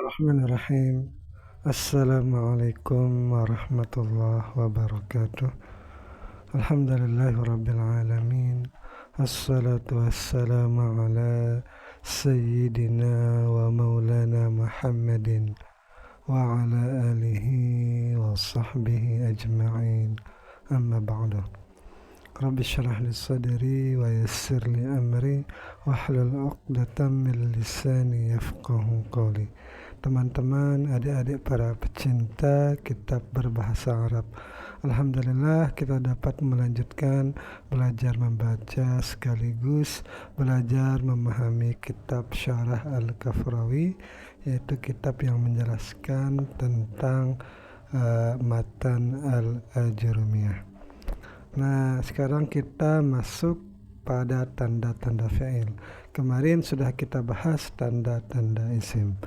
Bismillahirrahmanirrahim. Assalamualaikum warahmatullahi wabarakatuh. Alhamdulillahirabbil alamin. Assalatu wassalamu ala sayyidina wa maulana Muhammadin wa ala alihi wa sahbihi ajma'in. Amma ba'du. Rabbi syrah li sadri wa yassir li amri wahlul 'uqdatam min lisani yafqahu qawli. Teman-teman, adik-adik para pecinta kitab berbahasa Arab, alhamdulillah kita dapat melanjutkan belajar membaca sekaligus belajar memahami kitab Syarah Al-Kafrawi, yaitu kitab yang menjelaskan tentang matan Al-Ajurumiyah. Nah, sekarang kita masuk pada tanda-tanda fi'il. Kemarin sudah kita bahas tanda-tanda isim.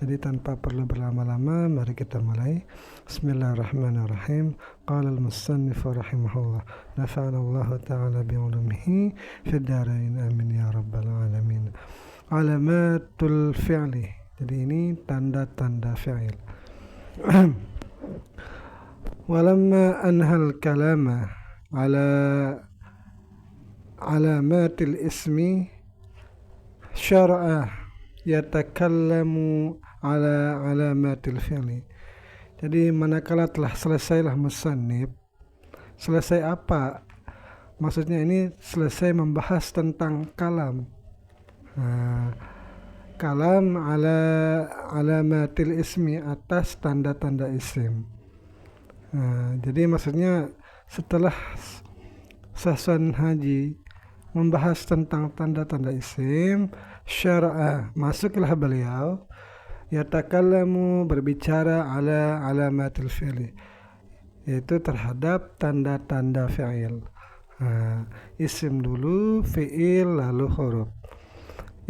Jadi tanpa perlu berlama-lama, mari kita mulai. Bismillahirrahmanirrahim. Qala al-musannif rahimahullah. Nafa'ana Allah ta'ala bi'ulumihi fid darain amin ya rabbal alamin. Alamatul fi'li. Jadi ini tanda-tanda fi'il. Walamma anhal kalama ala alamatil ismi syara'a yatakallamu ala alamatil fi'li. Jadi manakala telah selesailah musannif, selesai apa? Maksudnya ini selesai membahas tentang kalam. Kalam ala alamatil ismi, atas tanda-tanda isim. Jadi maksudnya setelah Sahsan Haji membahas tentang tanda-tanda isim, syara'a, masuklah beliau, yatakallamu, berbicara ala alamatil fi'li, yaitu terhadap tanda-tanda fi'il. Isim dulu, fi'il, lalu huruf.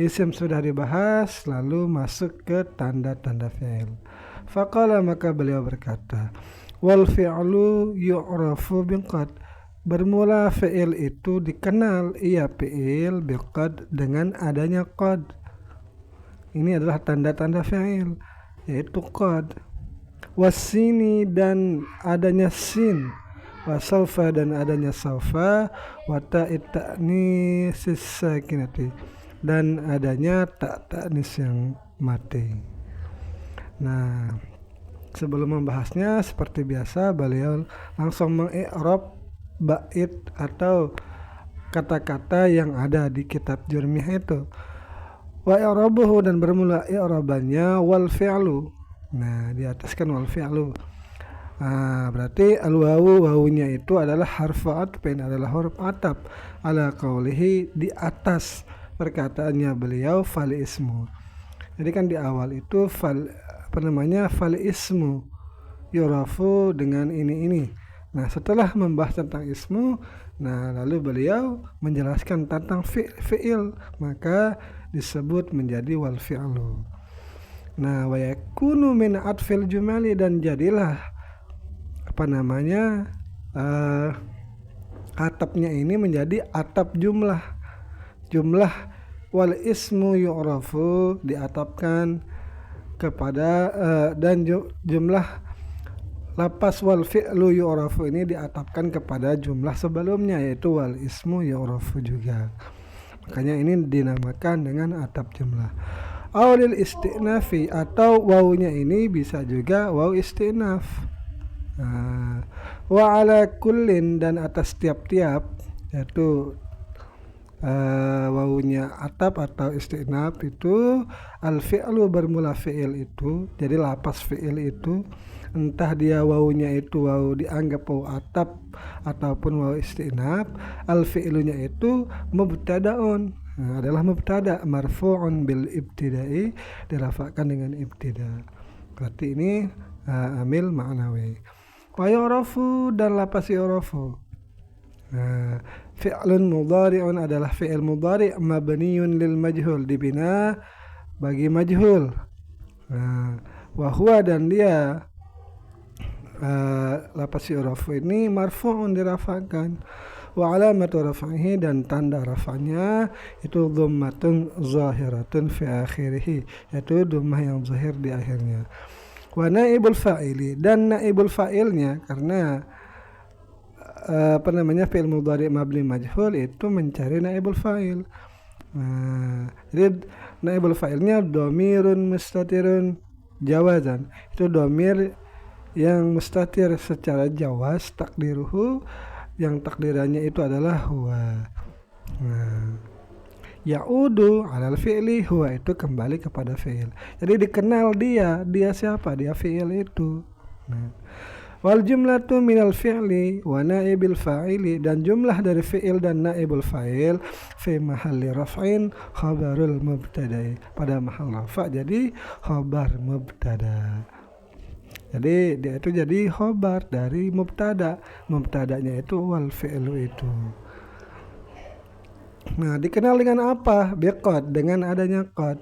Isim sudah dibahas, lalu masuk ke tanda-tanda fi'il. Faqala, maka beliau berkata, wal fi'lu yu'rafu biqad, bermula fi'il itu dikenal, ia fi'il biqad, dengan adanya qad. Ini adalah tanda-tanda fi'il, yaitu qad. Wasini, dan adanya sin. Wasaufa, dan adanya saufa. Wata'it ta'nisis sakinati, dan adanya ta'nis yang mati. Nah, sebelum membahasnya, seperti biasa beliau langsung mengi'rab bait atau kata-kata yang ada di kitab Jurmiyah itu. Wa i'rabuhu, dan bermula i'rabannya wal fi'lu. Nah, di atas kan wal fi'lu. Berarti al-wawu, wawunya itu adalah harfu atfin, adalah huruf ataf, ala qaulihi, di atas perkataannya beliau, fal ismu. Jadi kan di awal itu fal ismu yurafu, dengan ini. Nah, setelah membahas tentang ismu, nah lalu beliau menjelaskan tentang fi'il, maka disebut menjadi wal fi'lu. Nah, wa yakunu min atfil jumali, dan jadilah atapnya ini menjadi atap jumlah wal ismu yu'rafu, diatapkan kepada dan jumlah lapas wal fi'lu yu'rafu ini diatapkan kepada jumlah sebelumnya, yaitu wal ismu yu'rafu juga. Makanya ini dinamakan dengan atap jumlah. Awlil istinafi, atau wawunya ini bisa juga waw istinaf. Wa ala kullin, dan atas tiap-tiap, yaitu wawunya atap atau istinaf itu, al fi'lu, bermula fi'il itu. Jadi lapas fi'il itu, entah dia wawunya itu wawu dianggap wawu atap ataupun wawu istinaf, al fi'lunya itu mubtada'un, adalah mubtada' marfu'un bil ibtida'i, dirafa'kan dengan ibtida'. Berarti ini amil ma'nawi. Wa yu'rafu, dan lapas yu'rafu. Fi'lun mudhari'un, adalah fi'il mudhari' mabniyun lil majhul, dibina bagi majhul. Wa huwa, dan dia lapas yu'rafu ini marfu'un, dirafa'kan. Wa alamatu raf'ihi, dan tanda rafa'nya itu dhammatun zahiratun fi akhirih, yaitu dhammah yang zahir di akhirnya. Wa naibul fa'ili, dan naibul fa'ilnya, karena fi'il mudhari mabni majhul itu mencari naibul fa'il. Jadi naibul fa'ilnya dhamirun mustatirun jawazan, itu dhamir yang mustatir secara jawaz, takdiruhu, yang takdirannya itu adalah huwa. Ya'udu alal fi'li, huwa itu kembali kepada fi'il. Jadi dikenal dia siapa, dia fi'il itu. Wal jumlatu minal fi'li wa naibil fa'ili, dan jumlah dari fi'il dan naibul fa'il fi mahalli raf'in khabarul mubtada'i, pada mahal rafa' jadi khabar mubtada. Jadi dia itu jadi khabar dari mubtada, mubtadanya itu wal fi'lu itu. Nah, dikenal dengan apa? Biqad, dengan adanya qad.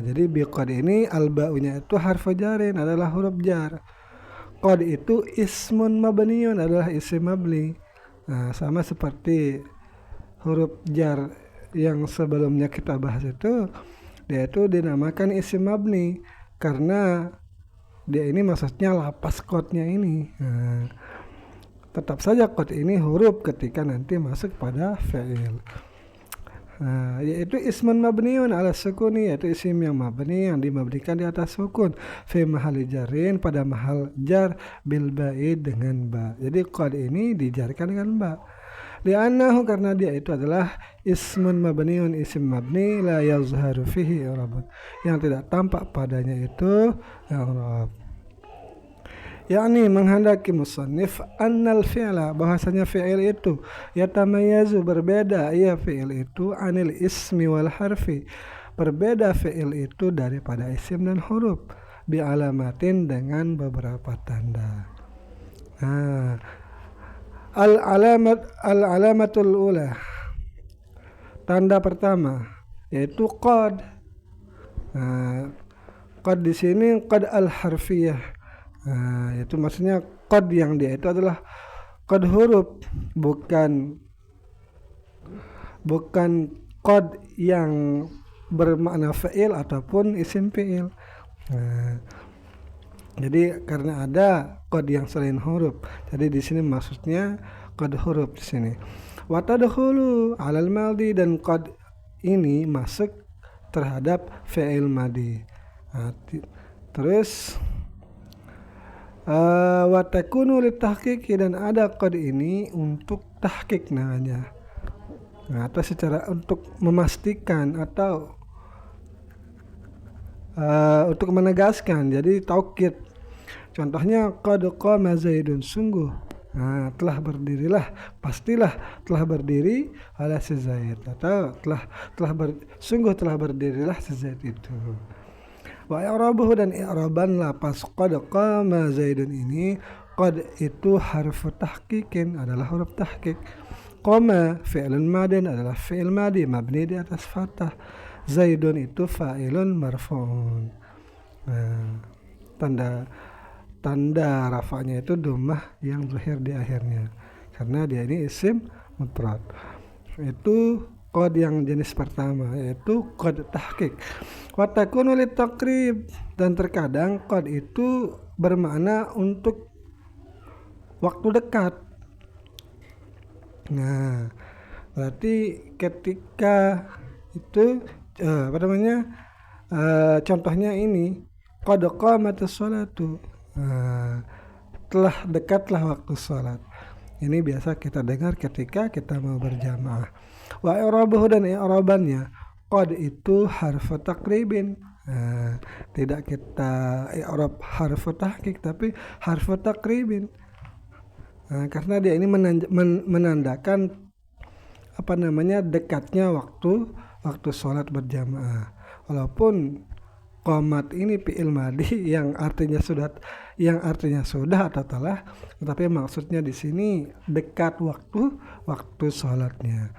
Jadi biqad ini al-ba'unya itu harfu jarin, adalah huruf jar. Qad itu ismun mabniyun, adalah isim mabni. Sama seperti huruf jar yang sebelumnya kita bahas itu, dia itu dinamakan isim mabni karena dia ini maksudnya lapas qadnya ini. Tetap saja qad ini huruf ketika nanti masuk pada fi'il. Yaitu ismun mabniun ala sukuni, yaitu isim yang mabni yang dimabnikan di atas sukun, fi mahali jarin, pada mahal jar, bil ba'i, dengan ba. Jadi qad ini dijarkan dengan ba. Li'annahu, karena dia itu adalah ismun mabniun, isim mabni, la yazharu fihi i'rabun, yang tidak tampak padanya itu i'rab. Yakni menghendaki musannif annal fi'la, bahasanya fi'il itu yatamayazu, berbeda ya fi'il itu, anil ismi wal harfi, berbeda fi'il itu daripada isim dan huruf, bi alamatin, dengan beberapa tanda. Al-alamatul ula, tanda pertama yaitu qad. Qad di sini qad al-harfiyah. Itu maksudnya qad yang dia itu adalah qad huruf, bukan qad yang bermakna fi'il ataupun isim fi'il. Jadi karena ada qad yang selain huruf, jadi di sini maksudnya qad huruf di sini. Wa tadkhulu 'alal madhi, dan qad ini masuk terhadap fi'il madhi. Terus wa takunu litahqiq, dan ada qad ini untuk tahqiq namanya. Atau secara untuk memastikan atau untuk menegaskan, jadi taukid. Contohnya qad qama Zaidun, sungguh telah berdirilah, pastilah telah berdiri ala si Zaid, atau sungguh telah berdirilah si Zaid itu. Wa i'rabuhu, dan i'raban lapas qad qama Zaidun ini, qad itu harfu tahqiqin, adalah huruf tahqiq. Qama fi'lun madin, adalah fi'il madi mabni di atas fathah. Zaidun itu fa'ilun marfu'un. Tanda rafa'nya itu dhammah yang zahir di akhirnya, karena dia ini isim mufrad. Itu qad yang jenis pertama, yaitu qad tahqiq. Wa takunu litaqrib, dan terkadang qad itu bermakna untuk waktu dekat. Berarti ketika itu contohnya ini qad qamatus sholatu, telah dekatlah waktu sholat. Ini biasa kita dengar ketika kita mau berjamaah. Wa i'rabuhu, dan i'rabannya qad itu harfu taqribin. Tidak kita i'rab harfu tahqiq, tapi harfu taqribin. Karena dia ini menandakan dekatnya waktu sholat berjamaah. Walaupun qomat ini fi'il madi yang artinya sudah atau telah, tetapi maksudnya di sini dekat waktu sholatnya.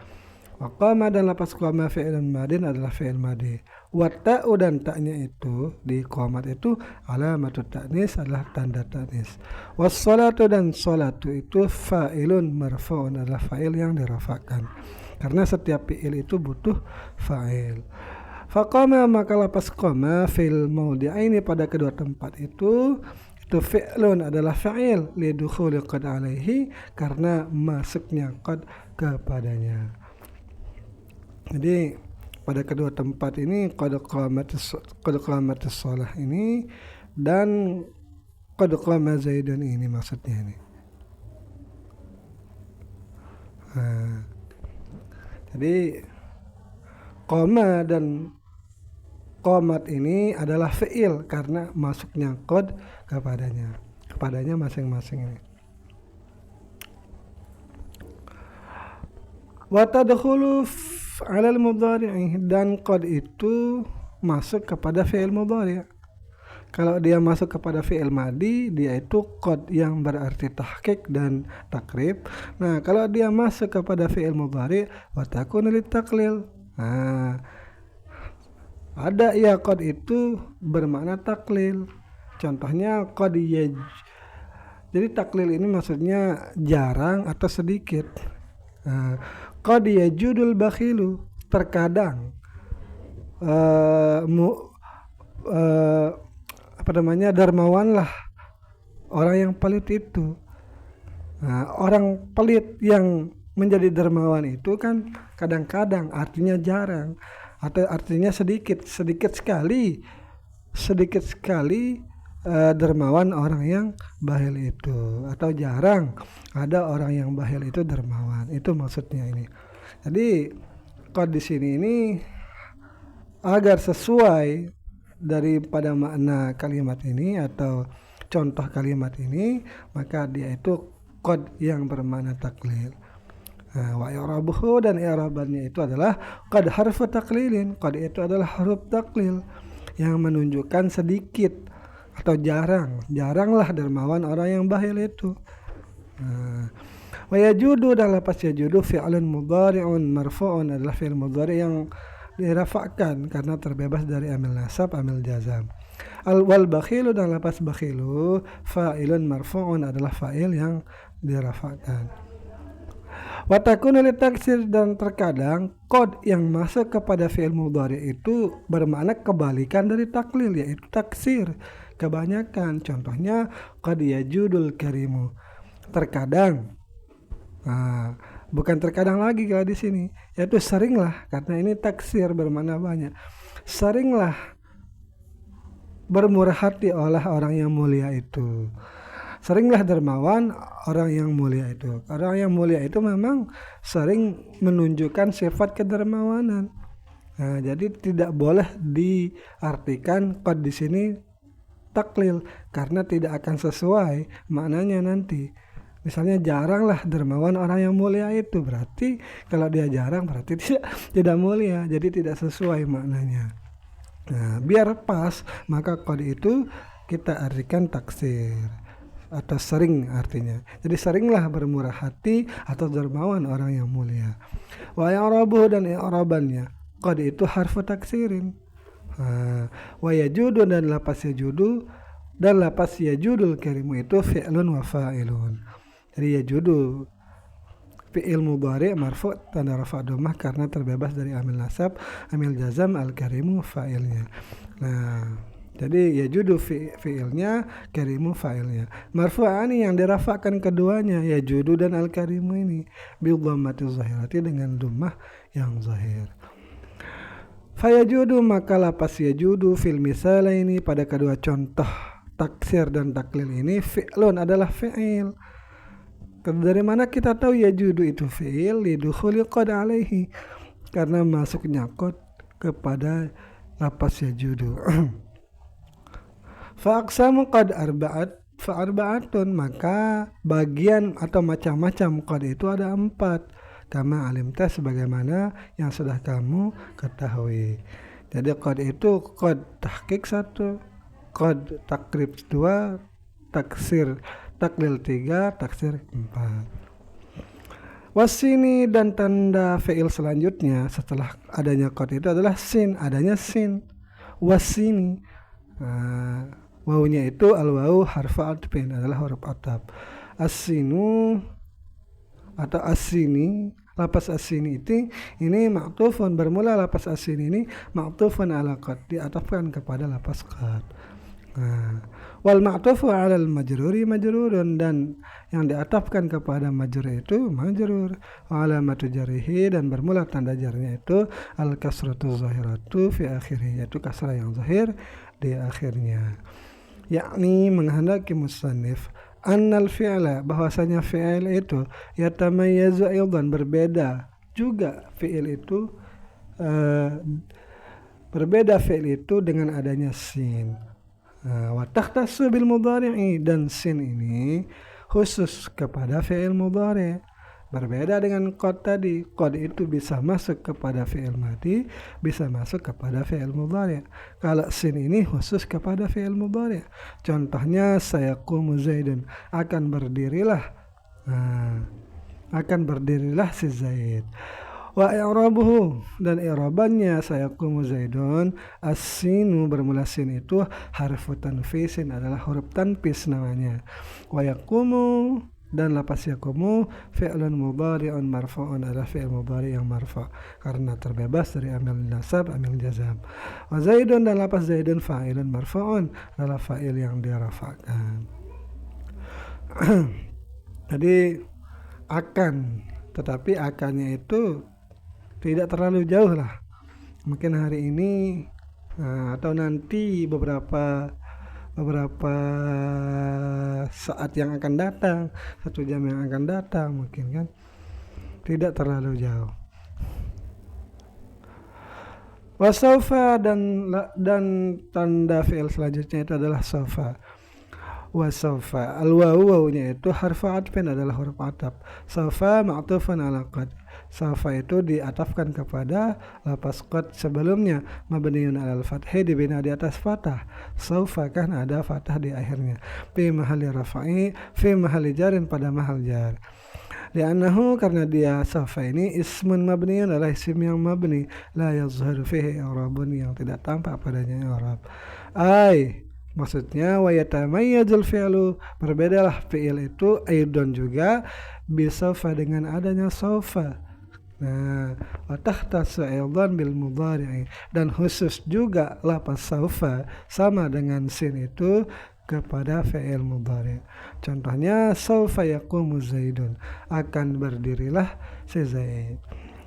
Wa qama dan lapas qama fi'lun madin adalah fi'il madi. Wa ta'u dan ta'nya itu di qomat itu alamatut ta'nis adalah tanda ta'nis. Was salatu dan salatu itu fa'ilun marfu'un adalah fa'il yang dirafakan. Karena setiap fi'il itu butuh fa'il. Faqama maka lapas qama fil maudi'aini pada kedua tempat itu fi'lun adalah fa'il lidukhuli qad alaihi karena masuknya qad kepadanya. Jadi pada kedua tempat ini qad qamatis shalah ini dan qad qama zaidun ini maksudnya ini. Jadi qama dan qomat ini adalah fi'il karena masuknya qad kepadanya masing-masing ini. Wa tadkhulu 'alal mudhari' dan qad itu masuk kepada fi'il mudhari'. Kalau dia masuk kepada fi'il madi, dia itu qad yang berarti tahqiq dan takrib. Nah, kalau dia masuk kepada fi'il mudhari' wa takunu litaklil. Ada ya qad itu bermakna taklil. Contohnya qad jadi taklil ini maksudnya jarang atau sedikit. Qad yajudul bakhilu, terkadang dermawanlah orang yang pelit itu. Orang pelit yang menjadi dermawan itu kan kadang-kadang artinya jarang atau artinya sedikit sekali dermawan orang yang bakhil itu, atau jarang ada orang yang bakhil itu dermawan. Itu maksudnya ini. Jadi qad di sini ini agar sesuai daripada makna kalimat ini atau contoh kalimat ini, maka dia itu qad yang bermakna taklil. Wa i'rabuhu dan i'rabannya itu adalah qad harfu taklilin. Qad itu adalah huruf taklil yang menunjukkan sedikit atau jaranglah dermawan orang yang bakhil itu. Wa yajudu dan lapas yajudu fi'lun mudhari'un marfu'un adalah fi'il mudhari' yang dirafa'kan karena terbebas dari amil nasab, amil jazam. Wal bakhilu dan lapas bakhilu fa'ilun marfu'un adalah fa'il yang dirafa'kan. Watakunu litaksir dan terkadang qad yang masuk kepada fi'il mudhari itu bermakna kebalikan dari taklil, yaitu taksir, kebanyakan. Contohnya qad yajudul karimu, terkadang. Bukan terkadang lagi kalau di sini, yaitu seringlah, karena ini taksir bermakna banyak. Seringlah bermurah hati oleh orang yang mulia itu. Seringlah dermawan orang yang mulia itu. Orang yang mulia itu memang sering menunjukkan sifat kedermawanan. Jadi tidak boleh diartikan qad di sini taklil karena tidak akan sesuai maknanya nanti. Misalnya jaranglah dermawan orang yang mulia itu, berarti kalau dia jarang berarti tidak mulia, jadi tidak sesuai maknanya. Biar pas, maka qad itu kita artikan taksir atau sering artinya. Jadi seringlah bermurah hati atau dermawan orang yang mulia. Wa i'rabuhu dan i'rabannya qad itu harfu taksirin. Wa yajudu dan lapas yajudu dan lapas yajudul karimu itu fi'lun wa fa'ilun. Jadi yajudu fi'il mudhari' marfu' tanda rafa' dhammah karena terbebas dari amil nasab, amil jazam, al-karimu fa'ilnya. Jadi yajudu fi'ilnya, karimu fa'ilnya. Marfu'ani yang dirafa'kan keduanya, yajudu dan al-karimu ini bi dhammati zahirati dengan dhammah yang zahir. Fayajudu maka lapas yajudu fil misalaini pada kedua contoh taksir dan taklil ini fi'lun adalah fi'il. Dari mana kita tahu yajudu itu fi'il? Lidukhuli qad alaihi, karena masuknya qad kepada lapas yajudu. Fa'aqsamu qad fa'arba'atun maka bagian atau macam-macam qad itu ada 4. Kama alimta sebagaimana yang sudah kamu ketahui. Jadi qad itu qad tahqiq 1, qad takrib 2, taksir taklil 3, taksir 4. Wasini dan tanda fi'il selanjutnya setelah adanya qad itu adalah sin, adanya sin. Wasini. Nah, wawunya itu al-wawu harfu atfin, adalah huruf ataf. As-sinu atau as-sini, lapas as-sini itu ini ma'tufun, bermula lapas as-sini ini ma'tufun ala qad, diatafkan kepada lapas qad. Nah, wal ma'tufu 'alal majruri majrurun, dan yang diatafkan kepada majrur itu majrur. Wa alamatu jarrihi, dan bermula tanda jarnya itu al kasratu zahiratu fi akhirih, yaitu kasrah yang zahir di akhirnya. Yakni menghendaki musannif annal fi'la, bahwasanya fi'il itu yatamayyazu aidan, berbeda juga fi'il itu berbeda fi'il itu dengan adanya sin. Wa takhtassu bil mudhari'i, dan sin ini khusus kepada fi'il mudhari'. Berbeda dengan qad tadi, qad itu bisa masuk kepada fi'il madhi, bisa masuk kepada fi'il mudhari'. Kalau sin ini khusus kepada fi'il mudhari'. Contohnya sayaqumu zaidun, akan berdirilah si Zaid. Wa i'rabuhu, dan i'rabannya sayaqumu zaidun, as-sinu, bermula sin itu harfu tanfisin, adalah huruf tanfis namanya. Wa yaqumu, dan lapas yaqumu fi'lun mudhari'un marfu'un, adalah fi'il mudhari' yang marfu' karena terbebas dari amil nasab, amil jazam. Wa zaidun, dan lapas zaidun fa'ilun marfu'un, adalah fa'il yang dirafa'kan. Jadi akan, tetapi akannya itu tidak terlalu jauh lah, mungkin hari ini atau nanti beberapa saat yang akan datang, 1 jam yang akan datang, mungkin kan tidak terlalu jauh. Wasaufa, dan tanda fi'il selanjutnya itu adalah saufa. Wasaufa, al-wawunya itu harfu atfin, adalah huruf ataf. Saufa ma'tufun ala qad, saufa itu diatafkan kepada lapas qad sebelumnya, mabniun alal fathi, dibina di atas fathah. Saufa kan ada fathah di akhirnya. Fi mahalli rafa'i, fi mahalli jarin, pada mahal jar. Li'annahu, karena dia saufa ini ismun mabniun, adalah isim yang mabni, la yazharu fihi i'rabun, yang tidak tampak padanya i'rab. Maksudnya wa yatamayyazul fi'lu, berbedalah fi'il itu aidon juga bisaufa, dengan adanya saufa. Nah, wa takhtassu aidan bil mudhari'i, dan khusus juga lapas saufa sama dengan sin itu kepada fi'il mudhari'. Contohnya saufa yaqumu zaidun, akan berdirilah si Zaid.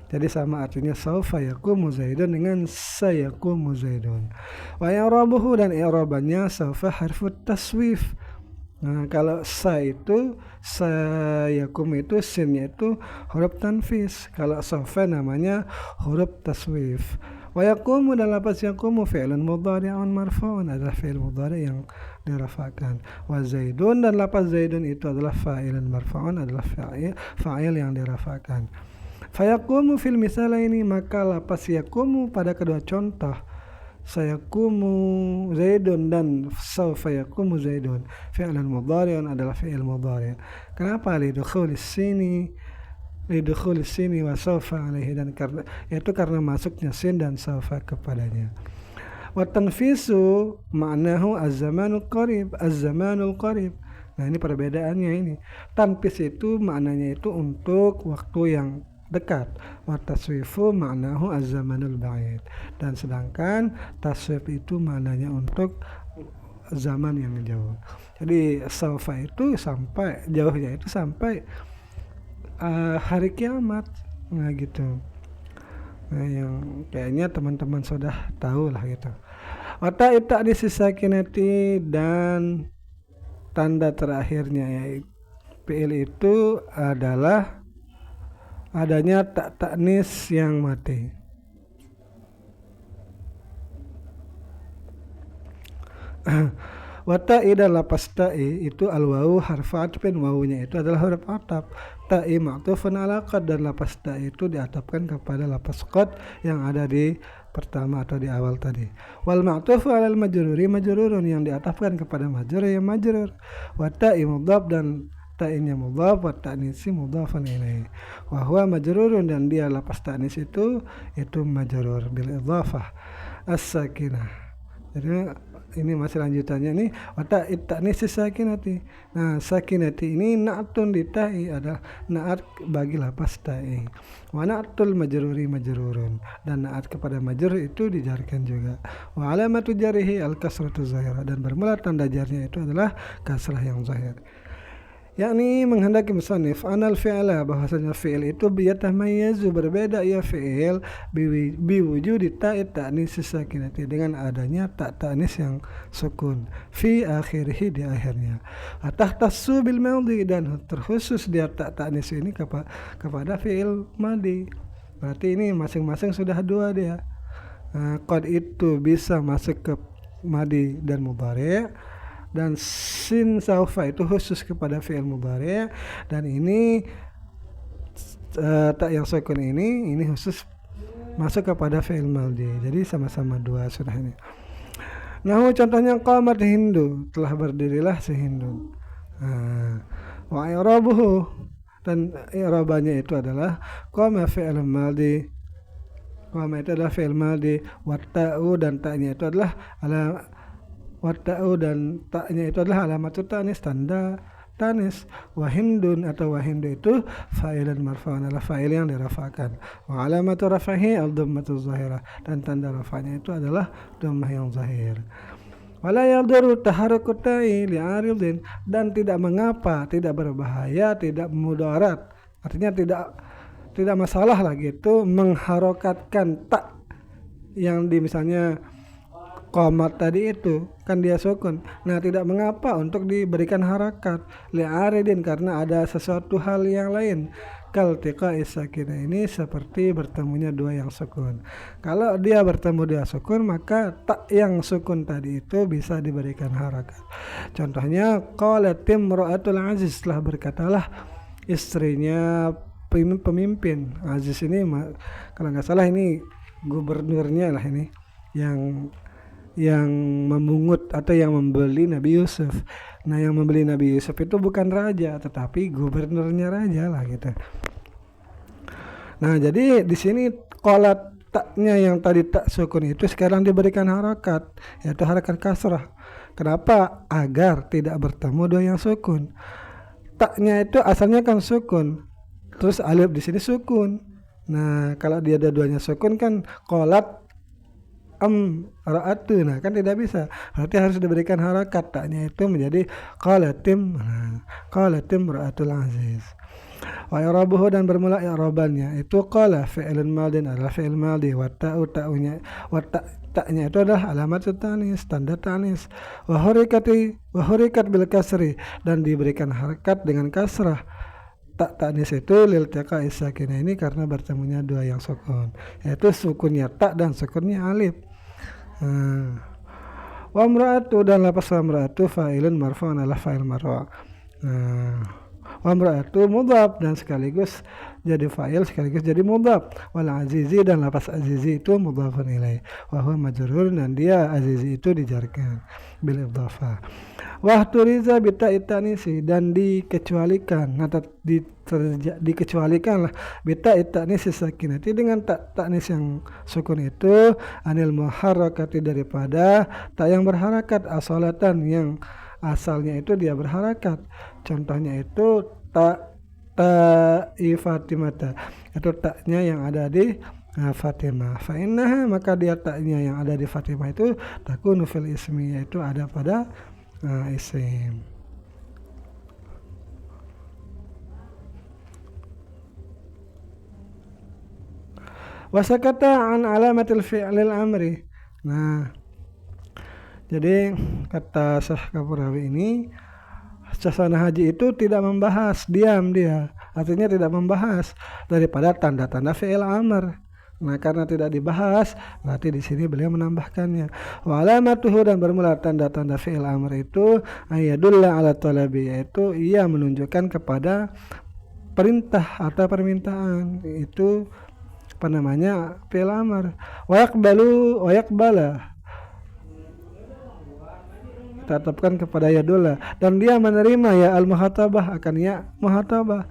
Jadi sama artinya saufa yaqumu zaidun dengan sayaqumu zaidun. Wa i'rabuhu, dan i'rabannya saufa harfu taswif. Nah, kalau sa itu sayakum itu sinnya itu huruf tanfis. Kalau saufa namanya huruf taswif. Wa yaqumu, dan lapas yaqumu fi'lun mudhari'un marfu'un, adalah fi'il mudhari' yang dirafa'kan. Wa zaidun, dan lapas zaidun itu adalah fa'ilun marfu'un, adalah fa'il yang dirafa'kan. Fayaqumu fil misalaini, maka lapas yaqumu pada kedua contoh sayaqumu zaidun dan saufa yaqumu zaidun fi'lan mudhari'un, adalah fi'il mudhari'. Kenapa? Lidukhulis sini wa saufa alaihi, dan karena masuknya sin dan saufa kepadanya. Wa tanfisu ma'nahu az-zamanul qarib, Nah, ini perbedaannya ini. Tanfis itu maknanya itu untuk waktu yang dekat. Wa taswifu ma'nahu az-zamanul ba'id. Dan sedangkan taswif itu maknanya untuk zaman yang jauh. Jadi saufa itu sampai jauhnya itu sampai hari kiamat. Nah gitu. Nah, yang kayaknya teman-teman sudah tahu lah gitu. Wata ita di sisa kineti, dan tanda terakhirnya yaitu fi'il itu adalah adanya tak taknis yang mati. Wata'i, dan lapas ta'i itu al-wawu harfu atfin, wawunya itu adalah huruf ataf. Ta'i ma'tufun ala qad, dan lapas ta'i itu diatafkan kepada lapas qad yang ada di pertama atau di awal tadi. Wal ma'tufu alal majruri majrurun, yang diatafkan kepada majrur yang majrur. Wata'i mudhaf, dan ta'nya mudhaf wa ta'nisi mudhafun ilaih. Wa huwa majrurun, dan dia lafaz ta'nis itu majrur bil idhafah as-sakinah. Jadi ini masih lanjutannya nih, wa ta'nis sakinati. Nah, sakinati ini na'tun di ta'i, adalah na'at bagi lafaz ta'i. Wa na'tul majruri majrurun, dan na'at kepada majrur itu dijarkan juga. Wa alamatu jarihi al-kasratu zahirah, dan bermula tanda jarnya itu adalah kasrah yang zahir. Yakni menghendaki musannif anal fi'la, bahwasanya fi'il itu biyatamayyazu, berbeda ya fi'il biwujudi ta'i ta'nis sakinati, dengan adanya ta ta'nis yang sukun fi akhirih, di akhirnya. Tahtassu bil madhi, dan terkhusus dia ta ta'nis ini kepada fi'il madhi. Berarti ini masing-masing sudah dua dia. Qad itu bisa masuk ke madhi dan mudhari', dan sin saufa itu khusus kepada fi'il mudhari', dan ini tak yang sukun ini khusus masuk kepada fi'il madhi. Jadi sama-sama dua sudah ini. Nah, contohnya qamat Hindu, telah berdirilah si Hindu. Wa i'rabuhu, dan i'rabannya itu adalah qama fi'il madhi. Qama itu adalah fi'il madhi, wa ta'u, dan ta'nya itu adalah Wata'u, dan ta'nya itu adalah alamat ta'nis, tanda tanis. Wahindun atau wahindu itu fa'ilan marfa'an, adalah fa'il yang dirafakan. Wa alamatu rafahi al-dhammatu zahirah, dan tanda rafa'nya itu adalah dhammah yang zahir. Wala yadurru taharruku ta'i li'aridin, dan tidak mengapa, tidak berbahaya, tidak mudarat. Artinya tidak masalah lagi itu mengharokatkan tak yang di misalnya qomat tadi itu kan dia sukun. Nah, tidak mengapa untuk diberikan harakat li'aridin, karena ada sesuatu hal yang lain. Kal tiqa'i sakinah, ini seperti bertemunya dua yang sukun. Kalau dia bertemu dia sukun, maka tak yang sukun tadi itu bisa diberikan harakat. Contohnya qalat imra'atul aziz, telah berkatalah istrinya pemimpin. Aziz ini kalau nggak salah ini gubernurnya lah, ini yang memungut atau yang membeli Nabi Yusuf. Nah, yang membeli Nabi Yusuf itu bukan raja, tetapi gubernurnya raja lah gitu. Nah, jadi di sini qalat taknya yang tadi tak sukun itu sekarang diberikan harakat, yaitu harakat kasrah. Kenapa? Agar tidak bertemu dua yang sukun. Taknya itu asalnya kan sukun, terus alif di sini sukun. Nah, kalau dia ada duanya sukun kan qalat ra'atu, nah kan tidak bisa, berarti harus diberikan harakat, taknya itu menjadi qalatim ra'atul aziz. Wa i'rabuhu, dan bermula i'rabannya itu qala fi'lun madin, adalah fi'il madhi, wa ta'unya wa taknya itu adalah alamat tanis, tanda tanis. Wa hurikat bil kasri, dan diberikan harakat dengan kasrah. Tak tanis itu lil tiqa'i sakinah, ini karena bertemunya dua yang sukun, yaitu sukunnya tak dan sukunnya alif. Wa imra'atu, dan lafaz imra'atu fa'ilun marfu'un, adalah fa'il marfu'. Wa imra'atu mudhaf, dan sekaligus jadi fa'il sekaligus jadi mudhaf. Wal azizi, dan lafaz azizi itu mudhafun ilaih. Wa huwa majrur, dan dia azizi itu dijarkan bil idhafah. Wahturiza bita'i ta'nisi, dan dikecualikan atau dikecualikanlah bita'i ta'nisi sakinati, dengan ta'nis yang sukun itu, anil muharrakati, daripada tak yang berharakat, asalatan yang asalnya itu dia berharakat. Contohnya itu ta'i Fatimata, itu taknya yang ada di Fatimah. Fa'innaha, maka dia taknya yang ada di Fatimah itu takunu fil ismi, yaitu ada pada isim. Wasakata an alamatil fi'lil amri. Nah, jadi kata Syekh Kapurawi ini, Sasana Haji itu tidak membahas, diam dia, artinya tidak membahas daripada tanda-tanda fi'il amr. Nah, karena tidak dibahas, berarti di sini beliau menambahkannya. Wa alamatuhu, dan bermula tanda-tanda fi'il amr itu ayadulla ala talabi, yaitu ia menunjukkan kepada perintah atau permintaan. Itu apa namanya? Fi'il amr. Wa yaqbala, kita atapkan kepada ya dulu, dan dia menerima ya al-muhatabah akan ya muhatabah.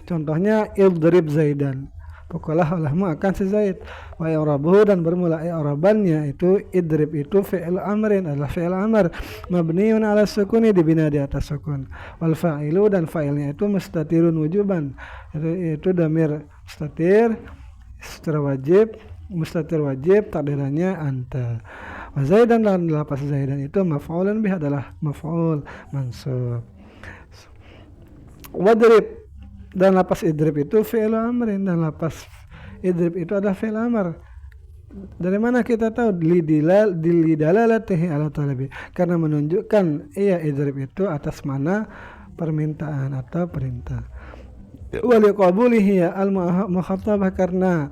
Contohnya idrib Zaidan, pukullah olehmu akan si Zaid. Wa i'rabuhu, dan bermula i'rabannya itu idrib itu fi'il amrin, adalah fi'il amr mabniun ala sukuni, dibina di atas sukun. Wal fa'ilu, dan fa'ilnya itu mustatirun wujuban, itu damir mustatir secara wajib, mustatir wajib, takdirannya anta. Wa Zaidan, dan lafaz Zaidan itu maf'ulun bih, adalah maf'ul mansub. Wadrib, dan lafaz idrib itu fi'il amrin, dan lafaz idrib itu adalah fi'il amr. Dari mana kita tahu? Lidalalatihi ala talabi, karena menunjukkan iya idrib itu atas mana permintaan atau perintah. Waliqabulihi ya al-muhatabah, karena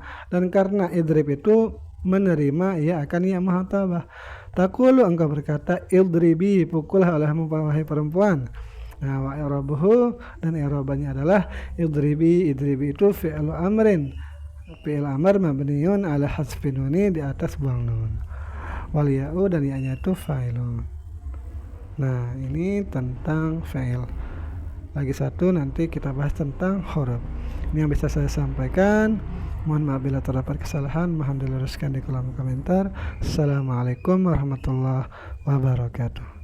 idrib itu menerima ya akan ya muhatabah. Taqulu, engkau berkata idribi, pukullah olehmu wahai perempuan. Nah, wa i'rabuhu, dan i'rabannya adalah idribi itu fi'il amrin, fi'il amr mabniun ala hasfi nuni, di atas buang nun. Wal ya'u, dan ya-nya itu fa'ilun. Nah, ini tentang fa'il. Lagi satu nanti kita bahas tentang huruf. Ini yang bisa saya sampaikan. Mohon maaf bila terdapat kesalahan. Mohon diluruskan di kolom komentar. Assalamualaikum warahmatullahi wabarakatuh.